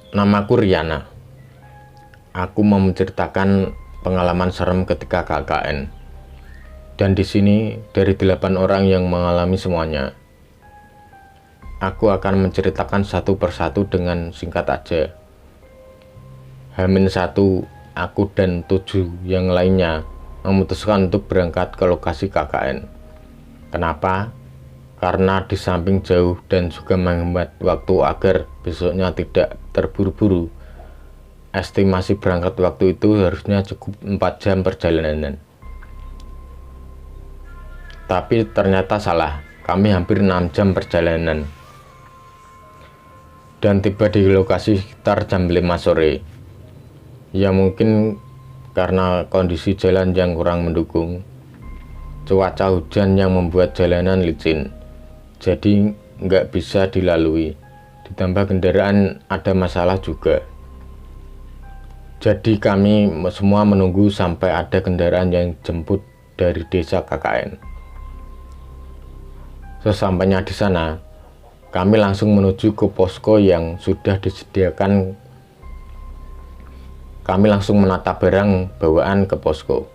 Namaku Riana. Aku mau menceritakan pengalaman serem ketika KKN. Dan di sini dari 8 orang yang mengalami semuanya. Aku akan menceritakan satu persatu dengan singkat aja. H-1, aku dan 7 yang lainnya memutuskan untuk berangkat ke lokasi KKN. Kenapa? Karena di samping jauh dan juga menghemat waktu agar besoknya tidak terburu-buru. Estimasi berangkat waktu itu harusnya cukup 4 jam perjalanan. Tapi ternyata salah, kami hampir 6 jam perjalanan. Dan tiba di lokasi sekitar jam 5 sore. Ya mungkin karena kondisi jalan yang kurang mendukung. Cuaca hujan yang membuat jalanan licin. Jadi nggak bisa dilalui, ditambah kendaraan ada masalah juga. Jadi kami semua menunggu sampai ada kendaraan yang jemput dari desa KKN. Sesampainya di sana, kami langsung menuju ke posko yang sudah disediakan. Kami langsung menata barang bawaan ke posko.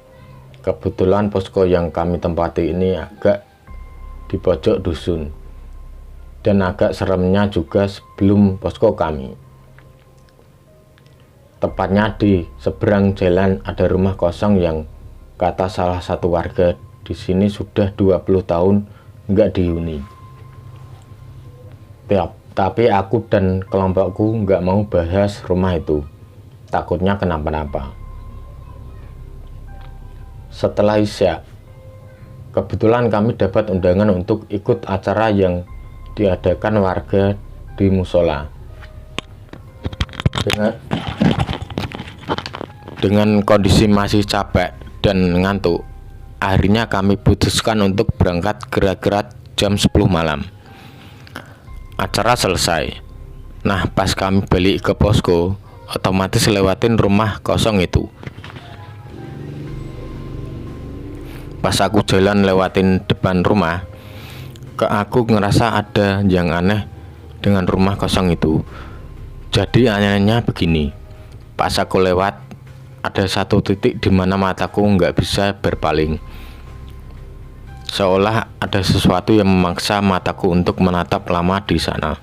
Kebetulan posko yang kami tempati ini agak di pojok dusun dan agak seremnya juga sebelum posko kami. Tepatnya di seberang jalan ada rumah kosong yang kata salah satu warga di sini sudah 20 tahun nggak dihuni. Tapi aku dan kelompokku nggak mau bahas rumah itu, takutnya kenapa-napa. Setelah Isya, kebetulan kami dapat undangan untuk ikut acara yang diadakan warga di musola. Dengan kondisi masih capek dan ngantuk, akhirnya kami putuskan untuk berangkat kira-kira jam 10 malam. Acara selesai. Nah, pas kami balik ke posko, otomatis lewatin rumah kosong itu. Pas aku jalan lewatin depan rumah, aku ngerasa ada yang aneh dengan rumah kosong itu. Jadi anehnya begini, pas aku lewat, ada satu titik di mana mataku nggak bisa berpaling. Seolah ada sesuatu yang memaksa mataku untuk menatap lama di sana.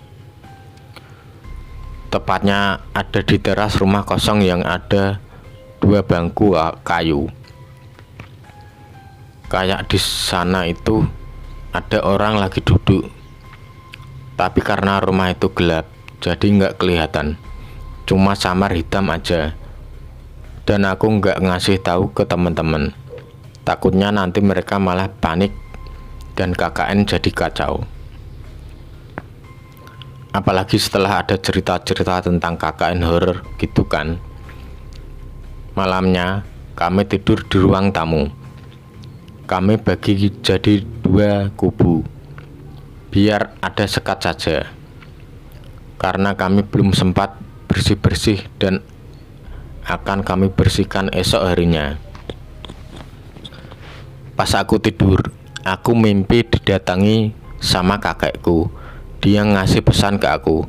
Tepatnya ada di teras rumah kosong yang ada 2 bangku kayu. Kayak di sana itu ada orang lagi duduk. Tapi karena rumah itu gelap, jadi nggak kelihatan. Cuma samar hitam aja. Dan aku nggak ngasih tahu ke teman-teman. Takutnya nanti mereka malah panik dan KKN jadi kacau. Apalagi setelah ada cerita-cerita tentang KKN horor gitu kan. Malamnya kami tidur di ruang tamu. Kami bagi jadi 2 kubu, biar ada sekat saja. Karena kami belum sempat bersih-bersih dan akan kami bersihkan esok harinya. Pas aku tidur, aku mimpi didatangi sama kakekku. Dia ngasih pesan ke aku.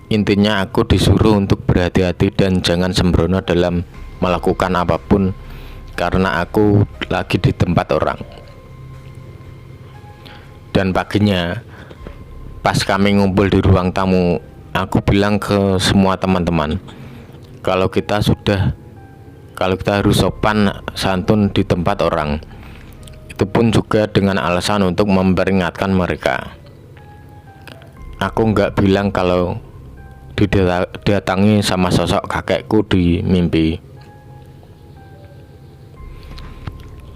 Intinya aku disuruh untuk berhati-hati dan jangan sembrono dalam melakukan apapun, karena aku lagi di tempat orang. Dan paginya, pas kami ngumpul di ruang tamu, aku bilang ke semua teman-teman, kalau kita harus sopan santun di tempat orang. Itu pun juga dengan alasan untuk memperingatkan mereka. Aku nggak bilang kalau didatangi sama sosok kakekku di mimpi.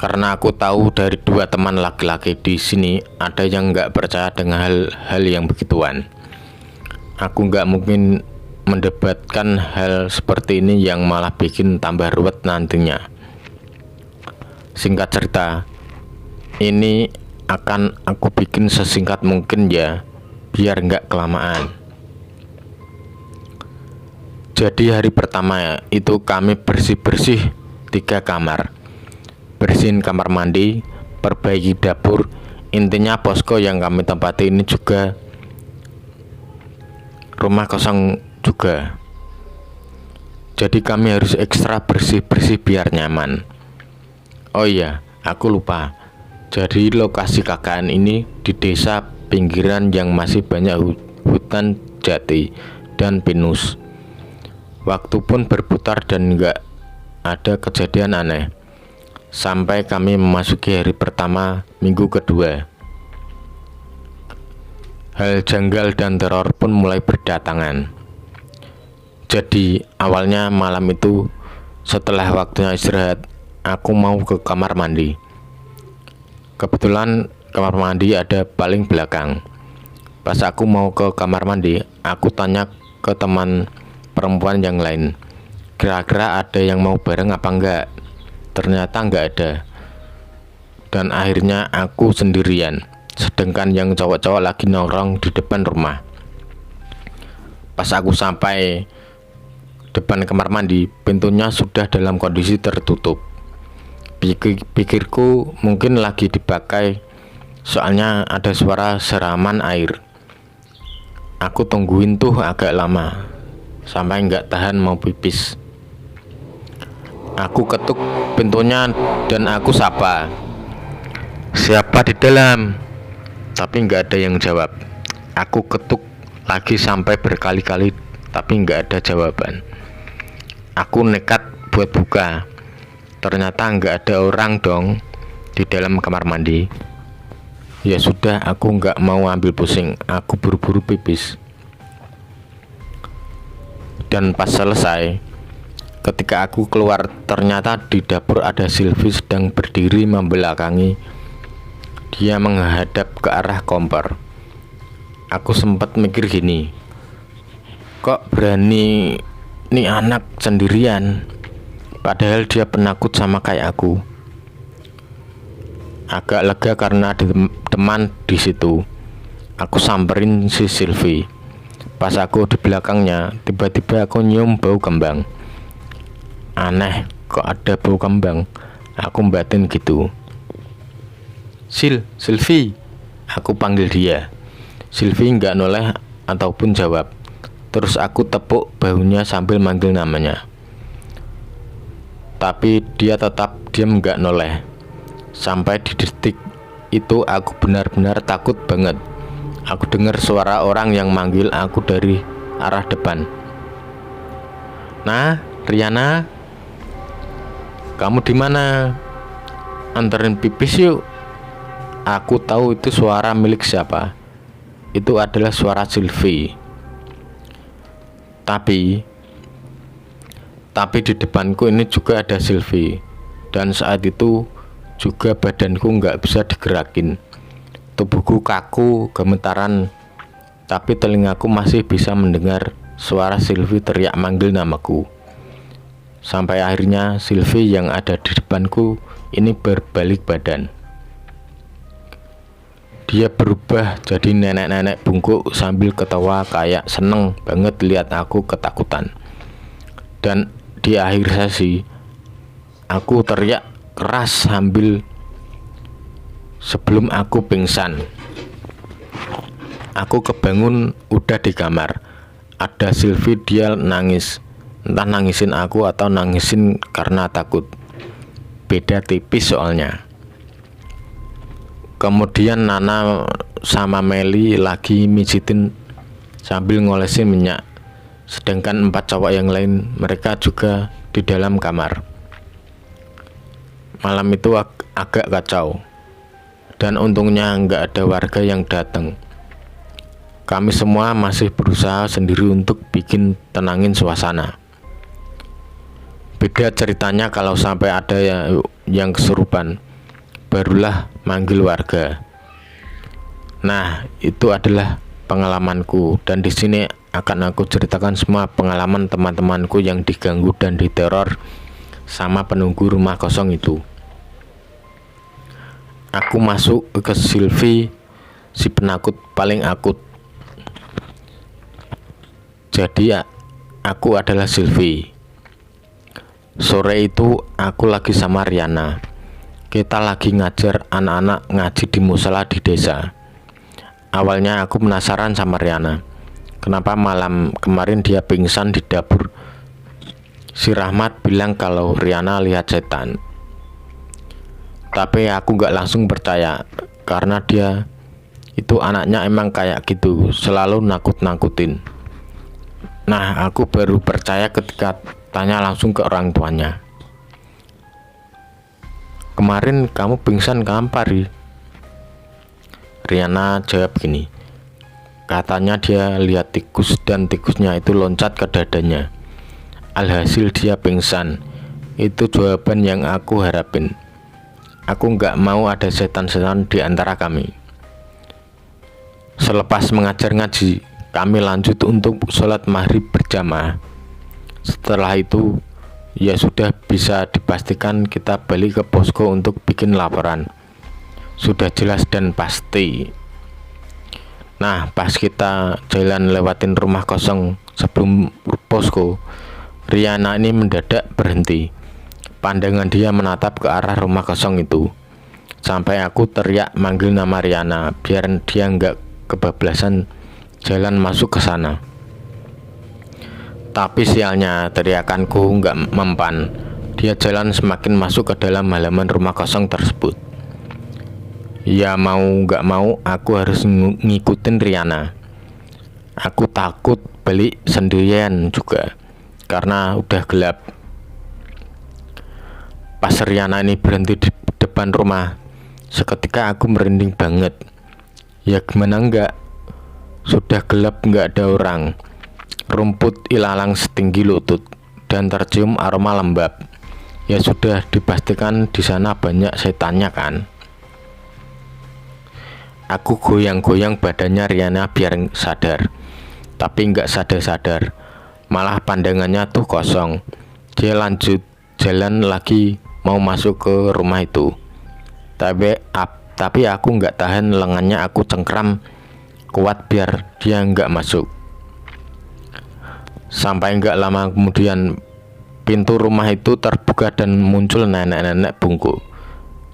Karena aku tahu dari 2 teman laki-laki di sini ada yang nggak percaya dengan hal-hal yang begituan. Aku nggak mungkin mendebatkan hal seperti ini yang malah bikin tambah ruwet nantinya. Singkat cerita, ini akan aku bikin sesingkat mungkin ya, biar nggak kelamaan. Jadi hari pertama itu kami bersih-bersih 3 kamar. Bersihin kamar mandi, perbaiki dapur. Intinya posko yang kami tempati ini juga rumah kosong juga. Jadi kami harus ekstra bersih-bersih biar nyaman. Oh iya, aku lupa. Jadi lokasi KKN ini di desa pinggiran yang masih banyak hutan jati dan pinus. Waktu pun berputar dan nggak ada kejadian aneh. Sampai kami memasuki hari pertama minggu kedua. Hal janggal dan teror pun mulai berdatangan. Jadi awalnya malam itu setelah waktunya istirahat, aku mau ke kamar mandi. Kebetulan kamar mandi ada paling belakang. Pas aku mau ke kamar mandi, aku tanya ke teman perempuan yang lain, kira-kira ada yang mau bareng apa enggak? Ternyata enggak ada. Dan akhirnya aku sendirian, sedangkan yang cowok-cowok lagi nongkrong di depan rumah. Pas aku sampai depan kamar mandi, pintunya sudah dalam kondisi tertutup. Pikirku mungkin lagi dipakai, soalnya ada suara seraman air. Aku tungguin tuh agak lama, sampai nggak tahan mau pipis. Aku ketuk pintunya dan aku sapa, "Siapa di dalam?" Tapi nggak ada yang jawab. Aku ketuk lagi sampai berkali-kali, tapi nggak ada jawaban. Aku nekat buat buka. Ternyata nggak ada orang dong di dalam kamar mandi. Ya sudah, aku nggak mau ambil pusing. Aku buru-buru pipis. Dan pas selesai, ketika aku keluar, ternyata di dapur ada Silvi sedang berdiri membelakangi. Dia menghadap ke arah kompor. Aku sempat mikir gini, kok berani nih anak sendirian? Padahal dia penakut sama kayak aku. Agak lega karena ada teman di situ. Aku samperin si Silvi. Pas aku di belakangnya, tiba-tiba aku nyium bau kembang. Aneh, kok ada bau kembang? Aku batin gitu. Silvi. Aku panggil dia. Silvi nggak noleh ataupun jawab. Terus aku tepuk bahunya sambil manggil namanya. Tapi dia tetap diam nggak noleh. Sampai di detik itu aku benar-benar takut banget. Aku dengar suara orang yang manggil aku dari arah depan. "Nah, Riana, kamu di mana? Anterin pipis yuk." Aku tahu itu suara milik siapa. Itu adalah suara Silvi. Tapi di depanku ini juga ada Silvi. Dan saat itu juga badanku nggak bisa digerakin. Tubuhku kaku, gemetaran. Tapi telingaku masih bisa mendengar suara Silvi teriak manggil namaku. Sampai akhirnya Silvi yang ada di depanku ini berbalik badan. Dia berubah jadi nenek-nenek bungkuk sambil ketawa kayak seneng banget lihat aku ketakutan. Dan di akhir sesi, aku teriak keras sebelum aku pingsan. Aku kebangun udah di kamar. Ada Silvi, dia nangis. Entah nangisin aku atau nangisin karena takut. Beda tipis soalnya. Kemudian Nana sama Meli lagi mijitin sambil ngolesin minyak. Sedangkan 4 cowok yang lain, mereka juga di dalam kamar. Malam itu agak kacau. Dan untungnya nggak ada warga yang datang. Kami semua masih berusaha sendiri untuk bikin tenangin suasana. Beda ceritanya kalau sampai ada yang kesurupan, barulah manggil warga. Nah, itu adalah pengalamanku, dan di sini akan aku ceritakan semua pengalaman teman-temanku yang diganggu dan diteror sama penunggu rumah kosong itu. Aku masuk ke Silvi, si penakut paling akut. Jadi aku adalah Silvi. Sore itu aku lagi sama Riana. Kita lagi ngajar anak-anak ngaji di musala di desa. Awalnya aku penasaran sama Riana. Kenapa malam kemarin dia pingsan di dapur? Si Rahmat bilang kalau Riana lihat setan. Tapi aku gak langsung percaya, karena dia itu anaknya emang kayak gitu, selalu nakut-nakutin. Nah, aku baru percaya ketika tanya langsung ke orang tuanya. Kemarin kamu pingsan kenapa, Ri? Riana jawab gini. Katanya dia lihat tikus dan tikusnya itu loncat ke dadanya. Alhasil dia pingsan. Itu jawaban yang aku harapin. Aku nggak mau ada setan-setan di antara kami. Selepas mengajar ngaji, kami lanjut untuk sholat maghrib berjamaah. Setelah itu, ya sudah bisa dipastikan kita balik ke posko untuk bikin laporan. Sudah jelas dan pasti. Nah, pas kita jalan lewatin rumah kosong sebelum posko, Riana ini mendadak berhenti. Pandangan dia menatap ke arah rumah kosong itu. Sampai aku teriak manggil nama Riana, biar dia nggak kebablasan jalan masuk ke sana. Tapi sialnya teriakanku nggak mempan. Dia jalan semakin masuk ke dalam halaman rumah kosong tersebut. Ya mau nggak mau aku harus ngikutin Riana. Aku takut balik sendirian juga karena udah gelap. Pas Riana ini berhenti di depan rumah, seketika aku merinding banget. Ya gimana enggak, sudah gelap nggak ada orang. Rumput ilalang setinggi lutut dan tercium aroma lembab. Ya sudah dipastikan di sana banyak setannya kan. Aku goyang-goyang badannya Riana biar sadar, tapi nggak sadar-sadar. Malah pandangannya tuh kosong. Dia lanjut jalan lagi mau masuk ke rumah itu. Tapi aku nggak tahan, lengannya aku cengkram kuat biar dia nggak masuk. Sampai nggak lama kemudian pintu rumah itu terbuka dan muncul nenek-nenek bungkuk.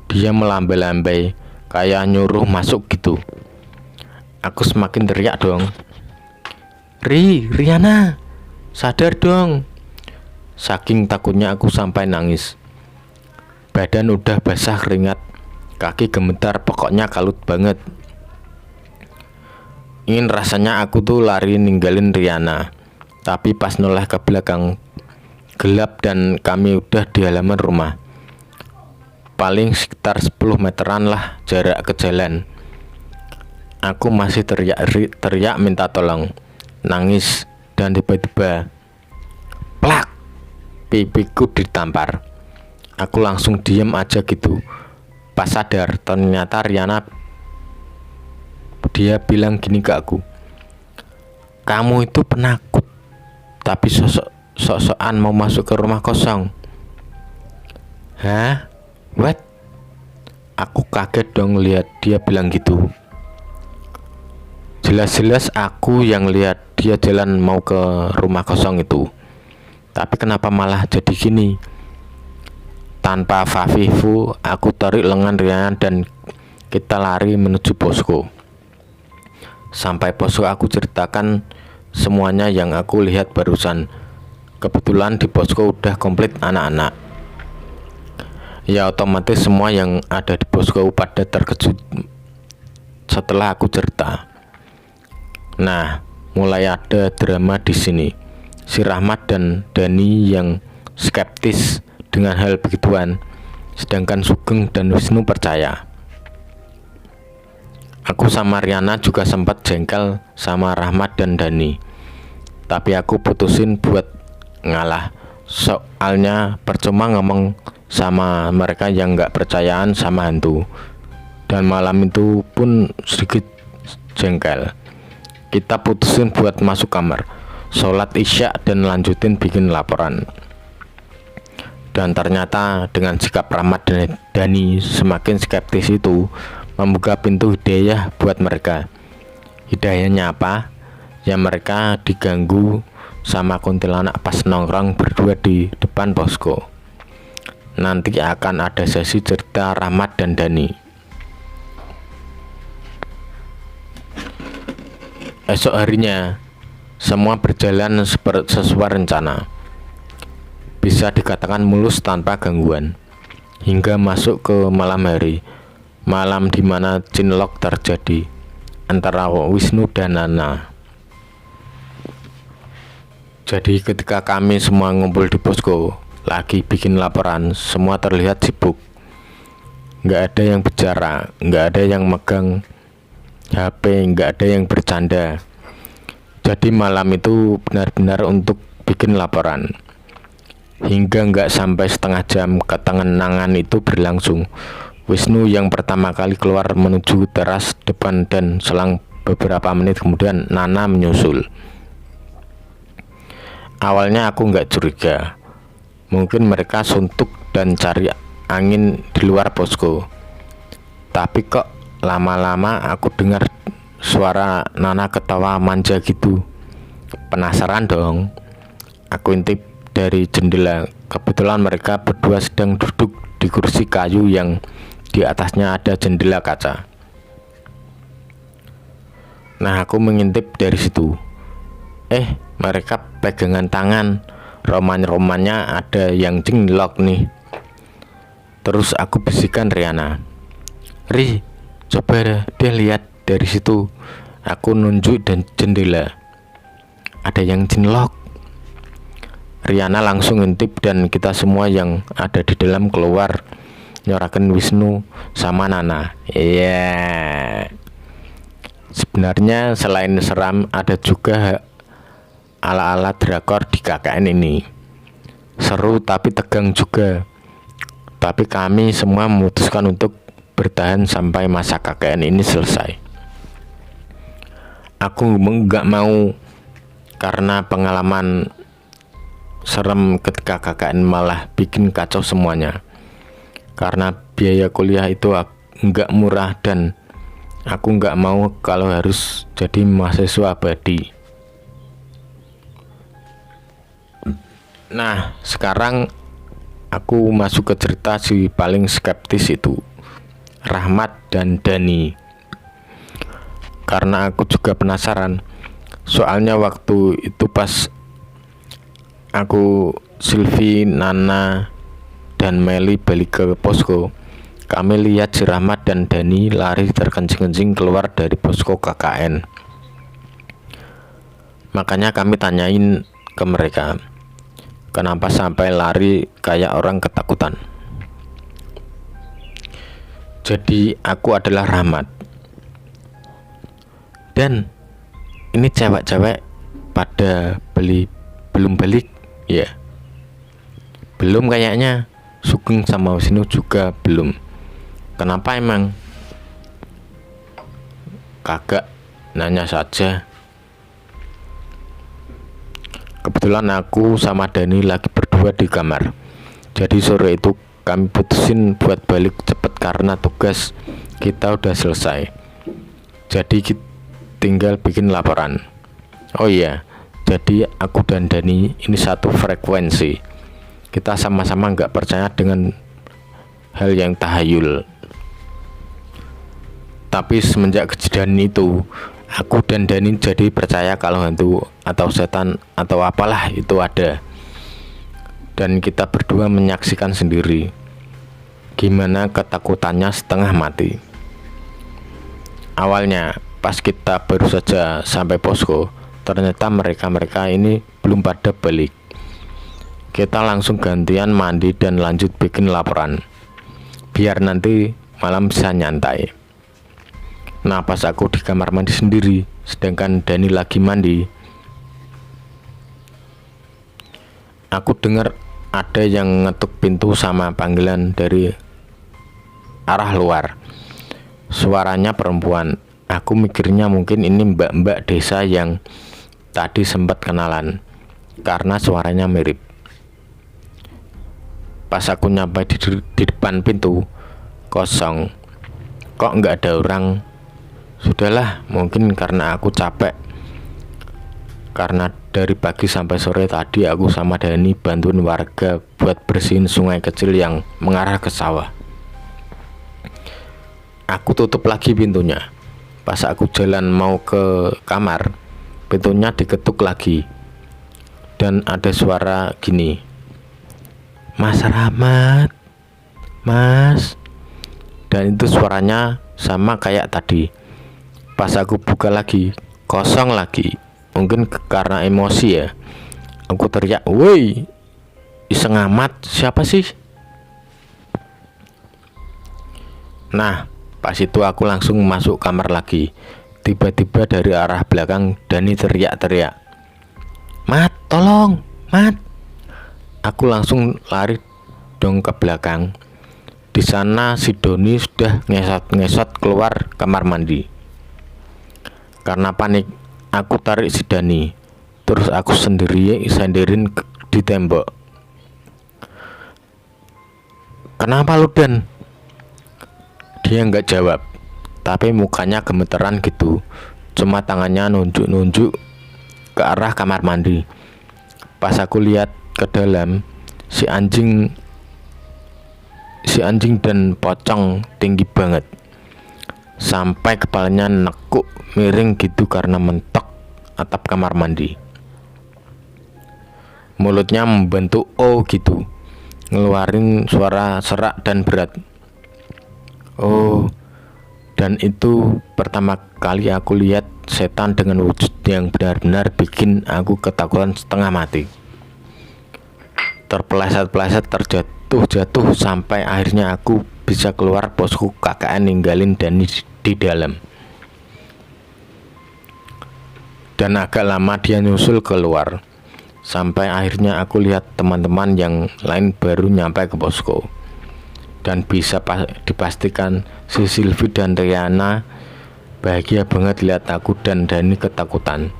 Dia melambai-lambai kayak nyuruh masuk gitu. Aku semakin teriak dong. Riana, sadar dong. Saking takutnya aku sampai nangis. Badan udah basah keringat, kaki gemetar, pokoknya kalut banget. Ingin rasanya aku tuh lari ninggalin Riana. Tapi pas noleh ke belakang, gelap dan kami udah di halaman rumah. Paling sekitar 10 meteran lah jarak ke jalan. Aku masih teriak minta tolong, nangis, dan tiba-tiba plak, pipiku ditampar. Aku langsung diem aja gitu. Pas sadar, ternyata Riana, dia bilang gini ke aku, kamu itu penakut, tapi sok-sokan mau masuk ke rumah kosong. Hah? What? Aku kaget dong lihat dia bilang gitu. Jelas-jelas aku yang lihat dia jalan mau ke rumah kosong itu. Tapi kenapa malah jadi gini? Tanpa fafifu, aku tarik lengan Riana dan kita lari menuju posko. Sampai posko aku ceritakan semuanya yang aku lihat barusan. Kebetulan di posko udah komplit anak-anak. Ya otomatis semua yang ada di posko pada terkejut setelah aku cerita. Nah, mulai ada drama di sini. Si Rahmat dan Dani yang skeptis dengan hal begituan, sedangkan Sugeng dan Wisnu percaya. Aku sama Riana juga sempat jengkel sama Rahmat dan Dani, tapi aku putusin buat ngalah. Soalnya percuma ngomong sama mereka yang gak percayaan sama hantu. Dan malam itu pun sedikit jengkel. Kita putusin buat masuk kamar, sholat isya dan lanjutin bikin laporan. Dan ternyata dengan sikap Rahmat dan Dani semakin skeptis itu membuka pintu hidayah buat mereka. Hidayahnya apa? Ya mereka diganggu sama kuntilanak pas nongkrong berdua di depan posko. Nanti akan ada sesi cerita Rahmat dan Dani. Esok harinya semua berjalan sesuai rencana. bisa dikatakan mulus tanpa gangguan hingga masuk ke malam hari, malam di mana cinlok terjadi antara Wisnu dan Nana. Jadi ketika kami semua ngumpul di posko lagi bikin laporan, semua terlihat sibuk. Nggak ada yang bicara, nggak ada yang megang HP, nggak ada yang bercanda. Jadi malam itu benar-benar untuk bikin laporan. Hingga nggak sampai setengah jam ketenangan itu berlangsung. Wisnu yang pertama kali keluar menuju teras depan dan selang beberapa menit kemudian Nana menyusul. Awalnya aku nggak curiga, mungkin mereka suntuk dan cari angin di luar posko. Tapi kok lama-lama aku dengar suara Nana ketawa manja gitu. Penasaran dong. Aku intip dari jendela. Kebetulan mereka berdua sedang duduk di kursi kayu yang di atasnya ada jendela kaca. Nah, aku mengintip dari situ. Mereka pegangan tangan. Roman-romannya ada yang cinlok nih. Terus aku bisikan Riana, "Ri, coba deh lihat dari situ." Aku nunjuk dan jendela. Ada yang cinlok. Riana langsung ngintip dan kita semua yang ada di dalam keluar nyorakan Wisnu sama Nana. Sebenarnya selain seram ada juga ala-ala drakor di KKN ini. Seru tapi tegang juga. Tapi kami semua memutuskan untuk bertahan sampai masa KKN ini selesai. Aku nggak mau karena pengalaman serem ketika KKN malah bikin kacau semuanya. Karena biaya kuliah itu nggak murah dan aku nggak mau kalau harus jadi mahasiswa abadi. Nah, sekarang aku masuk ke cerita si paling skeptis itu, Rahmat dan Dani. Karena aku juga penasaran. Soalnya waktu itu pas aku, Silvi, Nana, dan Meli balik ke posko, kami lihat si Rahmat dan Dani lari terkencing-kencing keluar dari posko KKN. Makanya kami tanyain ke mereka, kenapa sampai lari kayak orang ketakutan. Jadi aku adalah Rahmat. Dan ini cewek-cewek pada belum balik ya. Belum kayaknya. Sugeng sama Wisnu juga belum. Kenapa emang? Kagak, nanya saja. Kebetulan aku sama Dani lagi berdua di kamar. Jadi sore itu kami putusin buat balik cepet karena tugas kita udah selesai. Jadi tinggal bikin laporan. Oh iya, jadi aku dan Dani ini satu frekuensi. Kita sama-sama nggak percaya dengan hal yang tahayul. Tapi semenjak kejadian itu, aku dan Dani jadi percaya kalau hantu atau setan atau apalah itu ada. Dan kita berdua menyaksikan sendiri gimana ketakutannya setengah mati. Awalnya pas kita baru saja sampai posko, ternyata mereka ini belum pada balik. Kita langsung gantian mandi dan lanjut bikin laporan, biar nanti malam bisa nyantai. Nah, pas aku di kamar mandi sendiri, sedangkan Dani lagi mandi, aku dengar ada yang ngetuk pintu sama panggilan dari arah luar. Suaranya perempuan. Aku mikirnya mungkin ini mbak-mbak desa yang tadi sempat kenalan, karena suaranya mirip. Pas aku nyampe di depan pintu, kosong. Kok nggak ada orang? Sudahlah, mungkin karena aku capek. Karena dari pagi sampai sore tadi aku sama Dani bantuin warga buat bersihin sungai kecil yang mengarah ke sawah. Aku tutup lagi pintunya. Pas aku jalan mau ke kamar, pintunya diketuk lagi. Dan ada suara gini, Mas Rahmat, Mas. Dan itu suaranya sama kayak tadi. Pas aku buka lagi, kosong lagi. Mungkin karena emosi ya. Aku teriak, "Woi, iseng amat, siapa sih?" Nah, pas itu aku langsung masuk kamar lagi. Tiba-tiba dari arah belakang Dani teriak-teriak, "Mat, tolong, Mat." Aku langsung lari dong ke belakang. Di sana si Doni sudah ngesot-ngesot keluar kamar mandi. Karena panik, aku tarik si Dani. Terus aku sendirin di tembok. "Kenapa lu, Dan?" Dia nggak jawab, tapi mukanya gemeteran gitu. Cuma tangannya nunjuk-nunjuk ke arah kamar mandi. Pas aku lihat ke dalam, si anjing dan pocong tinggi banget. Sampai kepalanya nekuk miring gitu karena mentok atap kamar mandi. Mulutnya membentuk O gitu, ngeluarin suara serak dan berat. Oh, dan itu pertama kali aku lihat setan dengan wujud yang benar-benar bikin aku ketakutan setengah mati. Terpeleset-peleset, terjatuh sampai akhirnya aku bisa keluar posku KKN ninggalin Dani di dalam. Dan agak lama dia nyusul keluar. Sampai akhirnya aku lihat teman-teman yang lain baru nyampe ke posko. Dan bisa dipastikan si Silvi dan Riana bahagia banget lihat aku dan Dani ketakutan.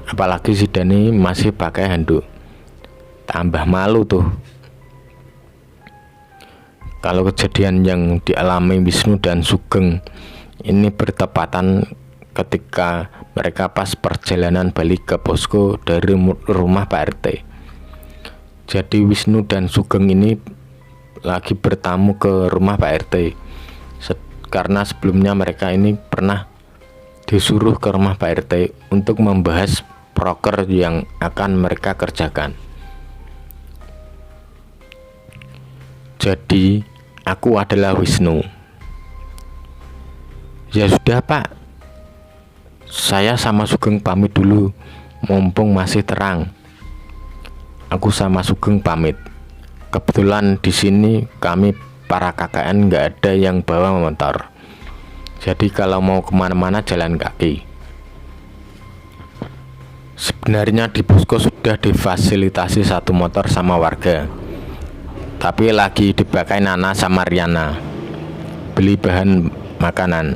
Apalagi si Dani masih pakai handuk. Tambah malu tuh. Kalau kejadian yang dialami Wisnu dan Sugeng ini bertepatan ketika mereka pas perjalanan balik ke posko dari rumah Pak RT. Jadi Wisnu dan Sugeng ini lagi bertamu ke rumah Pak RT karena sebelumnya mereka ini pernah disuruh ke rumah Pak RT untuk membahas proker yang akan mereka kerjakan. Jadi aku adalah Wisnu. "Ya sudah Pak, saya sama Sugeng pamit dulu, mumpung masih terang." Aku sama Sugeng pamit. Kebetulan di sini kami para KKN nggak ada yang bawa motor. Jadi kalau mau kemana-mana jalan kaki. Sebenarnya di posko sudah difasilitasi satu motor sama warga, tapi lagi dipakai Nana sama Riana beli bahan makanan.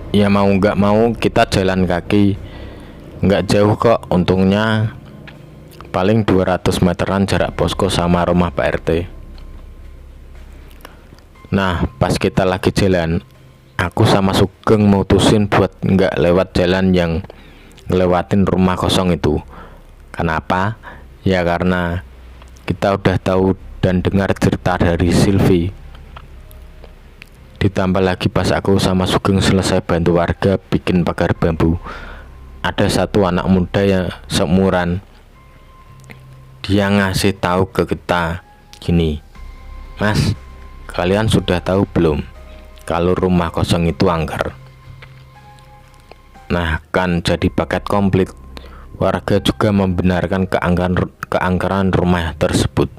Ya mau nggak mau kita jalan kaki, nggak jauh kok, untungnya paling 200 meteran jarak posko sama rumah Pak RT. Nah pas kita lagi jalan, aku sama Sugeng mutusin buat nggak lewat jalan yang ngelewatin rumah kosong itu. Kenapa? Ya karena kita udah tahu dan dengar cerita dari Silvi. Ditambah lagi pas aku sama Sugeng selesai bantu warga bikin pagar bambu, ada satu anak muda yang seumuran. Dia ngasih tahu ke kita gini, "Mas, kalian sudah tahu belum kalau rumah kosong itu angker?" Nah kan jadi paket komplit. Warga juga membenarkan keangkeran rumah tersebut.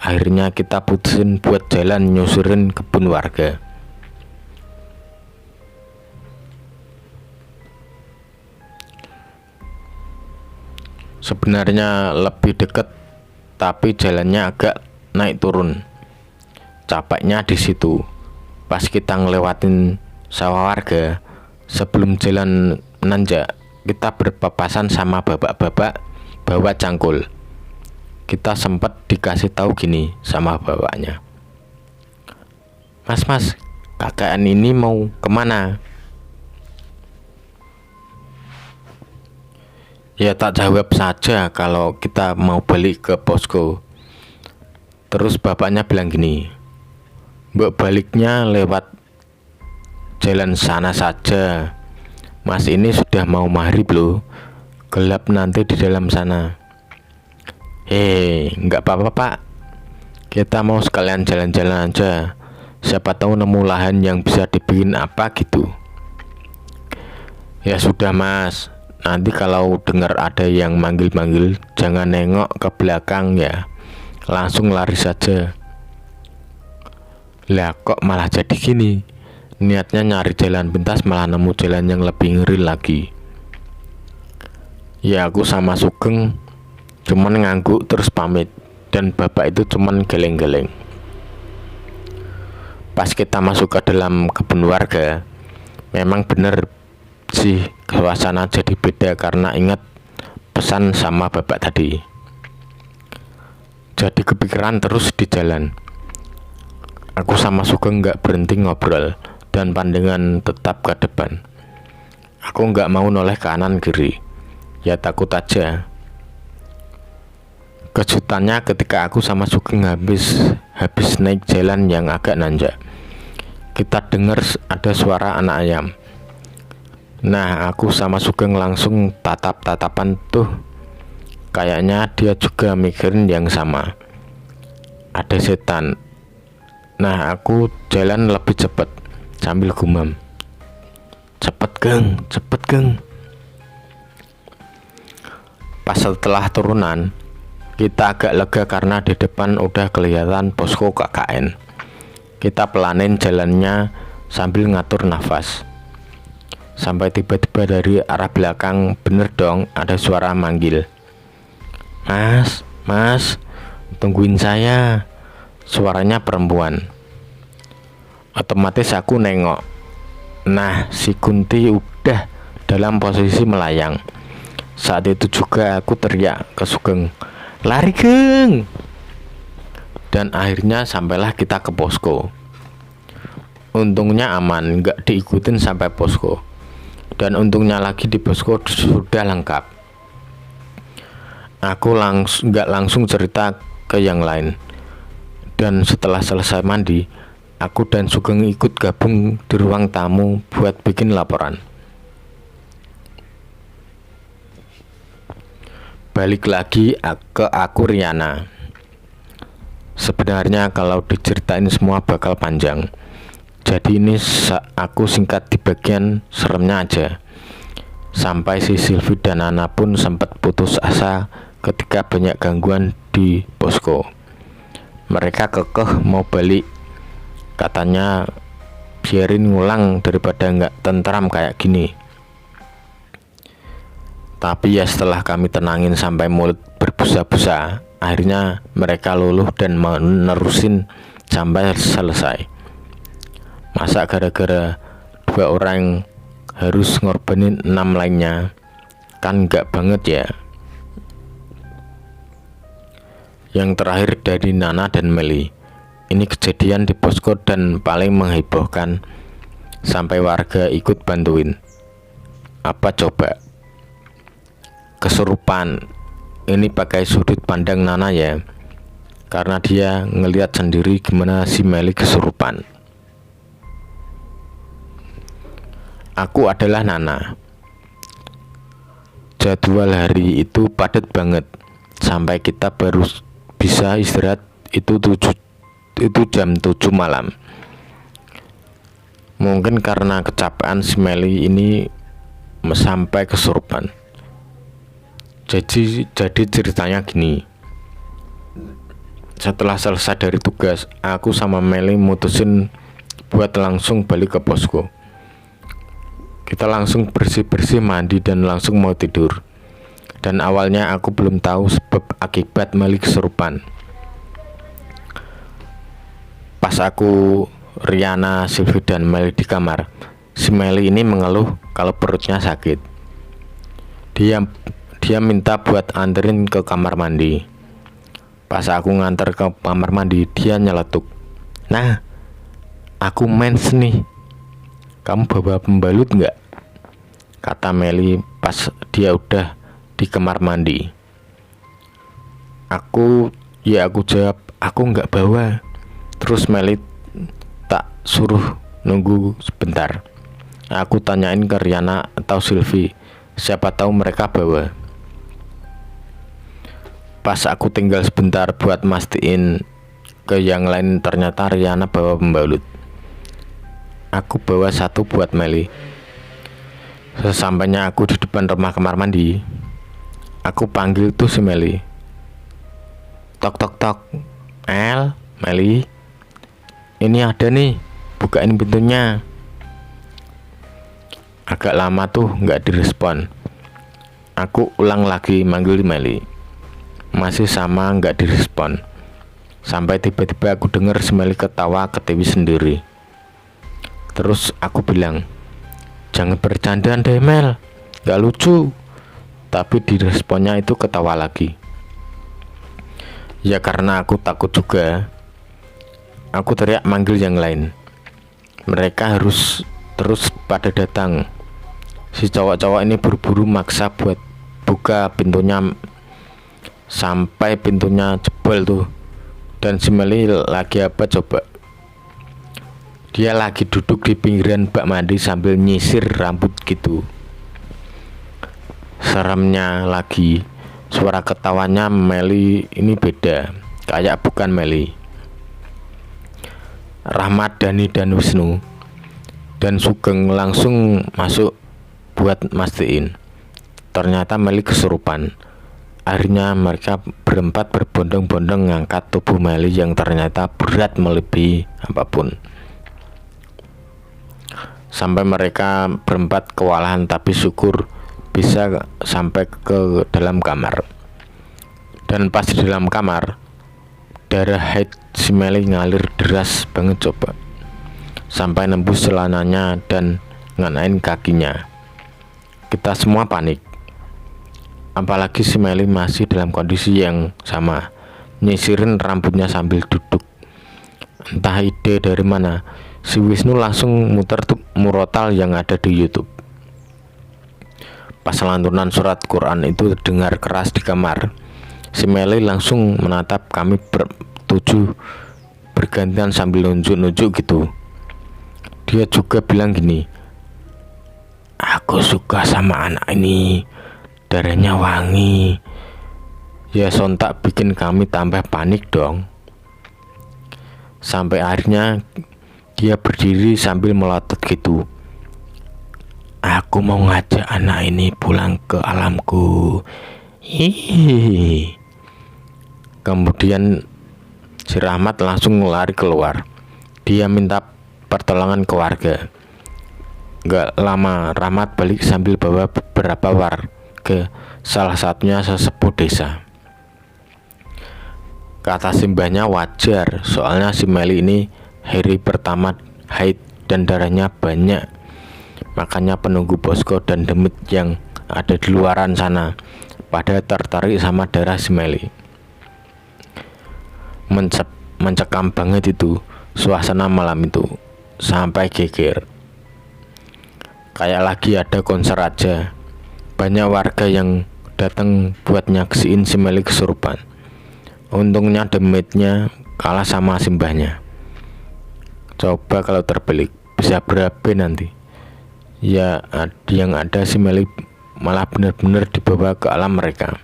Akhirnya kita putusin buat jalan nyusurin kebun warga. Sebenarnya lebih dekat, tapi jalannya agak naik turun. Capeknya di situ. Pas kita ngelewatin sawah warga, sebelum jalan menanjak, kita berpapasan sama bapak-bapak bawa cangkul. Kita sempat dikasih tahu gini sama bapaknya, Mas, KKN ini mau kemana?" Ya tak jawab saja kalau kita mau balik ke posko. Terus bapaknya bilang gini, "Mbok baliknya lewat jalan sana saja, Mas, ini sudah mau maghrib loh, gelap nanti di dalam sana." Nggak apa-apa Pak, Kita mau sekalian jalan-jalan aja. Siapa tahu nemu lahan yang bisa dibikin apa gitu. Ya sudah mas, nanti kalau dengar ada yang manggil-manggil jangan nengok ke belakang ya, langsung lari saja. Lah kok malah jadi gini? Niatnya nyari jalan pintas malah nemu jalan yang lebih ngeri lagi. Ya aku sama Sugeng cuman ngangguk terus pamit, dan bapak itu cuman geleng-geleng. Pas kita masuk ke dalam kebun warga, memang bener sih suasana jadi beda karena ingat pesan sama bapak tadi. Jadi kepikiran terus di jalan. Aku sama Sugeng nggak berhenti ngobrol dan pandangan tetap ke depan. Aku nggak mau noleh kanan kiri, ya takut aja. Kejutannya ketika aku sama Sugeng habis naik jalan yang agak nanjak, kita dengar ada suara anak ayam. Nah aku sama Sugeng langsung tatap-tatapan tuh. Kayaknya dia juga mikirin yang sama, ada setan. Nah aku jalan lebih cepat sambil gumam, cepet geng. Pas setelah turunan kita agak lega karena di depan udah kelihatan posko KKN. Kita pelanin jalannya sambil ngatur nafas. Sampai tiba-tiba dari arah belakang, bener dong, ada suara manggil. Mas, tungguin saya. Suaranya perempuan. Otomatis aku nengok. Nah, si Kunti udah dalam posisi melayang. Saat itu juga aku teriak ke Sugeng, lari geng. Dan akhirnya sampailah kita ke posko. Untungnya aman, gak diikutin sampai posko. Dan untungnya lagi di posko sudah lengkap. Aku gak langsung cerita ke yang lain. Dan setelah selesai mandi, aku dan Sugeng ikut gabung di ruang tamu buat bikin laporan. Balik lagi ke aku Riana. Sebenarnya kalau diceritain semua bakal panjang. Jadi ini aku singkat di bagian seremnya aja. Sampai si Silvi dan Nana pun sempat putus asa ketika banyak gangguan di posko. Mereka kekeh mau balik. Katanya biarin ngulang daripada nggak tentram kayak gini. Tapi ya setelah kami tenangin sampai mulut berbusa-busa, akhirnya mereka luluh dan menerusin sampai selesai. Masa gara-gara 2 orang harus ngorbanin 6 lainnya? Kan enggak banget ya. Yang terakhir dari Nana dan Meli. Ini kejadian di posko dan paling menghebohkan, sampai warga ikut bantuin. Apa coba? Kesurupan. Ini pakai sudut pandang Nana ya, karena dia ngelihat sendiri gimana si Meli kesurupan. Aku adalah Nana. Jadwal hari itu padat banget, sampai kita baru bisa istirahat itu jam 7 malam. Mungkin karena kecapean si Meli ini sampai kesurupan. Jadi ceritanya gini. Setelah selesai dari tugas, aku sama Meli mutusin buat langsung balik ke posko. Kita langsung bersih-bersih, mandi, dan langsung mau tidur. Dan awalnya aku belum tahu sebab akibat Meli kesurupan. Pas aku, Riana, Silvi, dan Meli di kamar, si Meli ini mengeluh kalau perutnya sakit. Dia minta buat anterin ke kamar mandi. Pas aku nganter ke kamar mandi, dia nyeletuk, "Nah, aku mens nih. Kamu bawa pembalut nggak?" Kata Meli pas dia udah di kamar mandi. Aku jawab, "Aku nggak bawa." Terus Meli tak suruh nunggu sebentar. Aku tanyain ke Riana atau Silvi, siapa tahu mereka bawa. Pas aku tinggal sebentar buat mastiin ke yang lain, ternyata Riana bawa pembalut. Aku bawa satu buat Meli. Sesampainya aku di depan rumah kamar mandi, aku panggil tuh si Meli. Tok tok tok. Meli, ini ada nih, bukain pintunya. Agak lama tuh nggak direspon. Aku ulang lagi manggil Meli, masih sama nggak direspon. Sampai tiba-tiba aku dengar si Meli ketawa ke TV sendiri. Terus aku bilang, jangan bercandaan deh Mel, nggak lucu. Tapi diresponnya itu ketawa lagi. Ya karena aku takut juga, aku teriak manggil yang lain. Mereka harus terus pada datang. Si cowok-cowok ini buru-buru maksa buat buka pintunya, sampai pintunya jebol tuh. Dan si Meli lagi apa coba? Dia lagi duduk di pinggiran bak mandi sambil nyisir rambut gitu. Seremnya lagi, suara ketawanya Meli ini beda, kayak bukan Meli. Rahmat, Dani, dan Wisnu dan Sugeng langsung masuk buat mastiin. Ternyata Meli kesurupan. Akhirnya mereka berempat berbondong-bondong ngangkat tubuh Meli yang ternyata berat melebihi apapun. Sampai mereka berempat kewalahan, tapi syukur bisa sampai ke dalam kamar. Dan pas di dalam kamar, darah haid si Meli ngalir deras banget coba, sampai nembus celananya dan ngenain kakinya. Kita semua panik, apalagi si Meli masih dalam kondisi yang sama, nyisirin rambutnya sambil duduk. Entah ide dari mana, si Wisnu langsung muter tuh murotal yang ada di YouTube. Pas lantunan surat Quran itu dengar keras di kamar, si Meli langsung menatap kami bertujuh bergantian sambil nunjuk-nunjuk gitu. Dia juga bilang gini, aku suka sama anak ini, darahnya wangi. Ya sontak bikin kami tambah panik dong. Sampai akhirnya dia berdiri sambil melotot gitu. Aku mau ngajak anak ini pulang ke alamku. Hihihi. Kemudian si Rahmat langsung lari keluar. Dia minta pertolongan ke warga. Gak lama Rahmat balik sambil bawa beberapa warga, salah satunya sesepuh desa. Kata simbahnya wajar, soalnya si Meli ini hari pertama haid dan darahnya banyak. Makanya penunggu posko dan demit yang ada di luaran sana pada tertarik sama darah si Meli. Mencekam banget itu suasana malam itu, sampai geger. Kayak lagi ada konser aja. Banyak warga yang datang buat nyaksiin si Meli kesurupan. Untungnya demitnya kalah sama simbahnya. Coba kalau terbelik, bisa berabe nanti. Ya yang ada si Meli malah benar-benar dibawa ke alam mereka.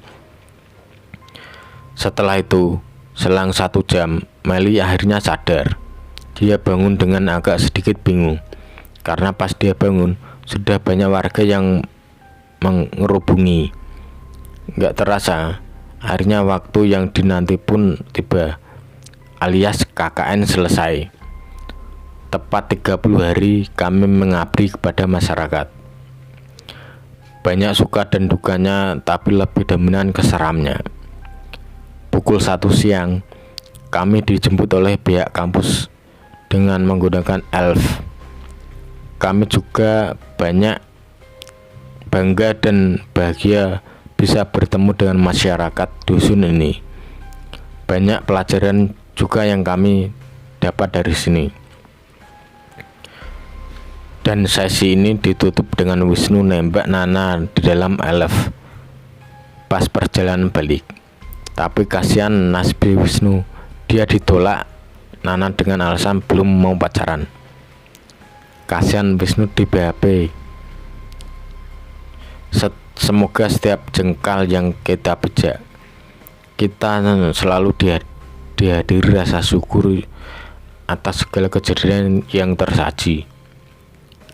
Setelah itu, selang 1 jam, Meli akhirnya sadar. Dia bangun dengan agak sedikit bingung, karena pas dia bangun, sudah banyak warga yang mengerubungi. Gak terasa, akhirnya waktu yang dinanti pun tiba, alias KKN selesai. Tepat 30 hari kami mengabdi kepada masyarakat. Banyak suka dan dukanya, tapi lebih dominan keseramnya. Pukul 1 siang, kami dijemput oleh pihak kampus dengan menggunakan elf. Kami juga banyak bangga dan bahagia bisa bertemu dengan masyarakat dusun ini. Banyak pelajaran juga yang kami dapat dari sini. Dan sesi ini ditutup dengan Wisnu nembak Nana di dalam elf pas perjalanan balik. Tapi kasihan nasib Wisnu, dia ditolak Nana dengan alasan belum mau pacaran. Kasihan Wisnu di BHP. Semoga setiap jengkal yang kita pijak, kita selalu dihadiri rasa syukur atas segala kejadian yang tersaji,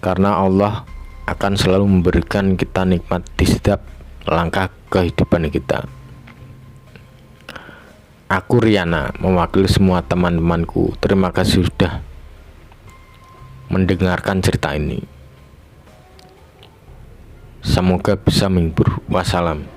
karena Allah akan selalu memberikan kita nikmat di setiap langkah kehidupan kita. Aku Riana, mewakili semua teman-temanku, terima kasih sudah mendengarkan cerita ini. Semoga bisa menghibur. Wassalam.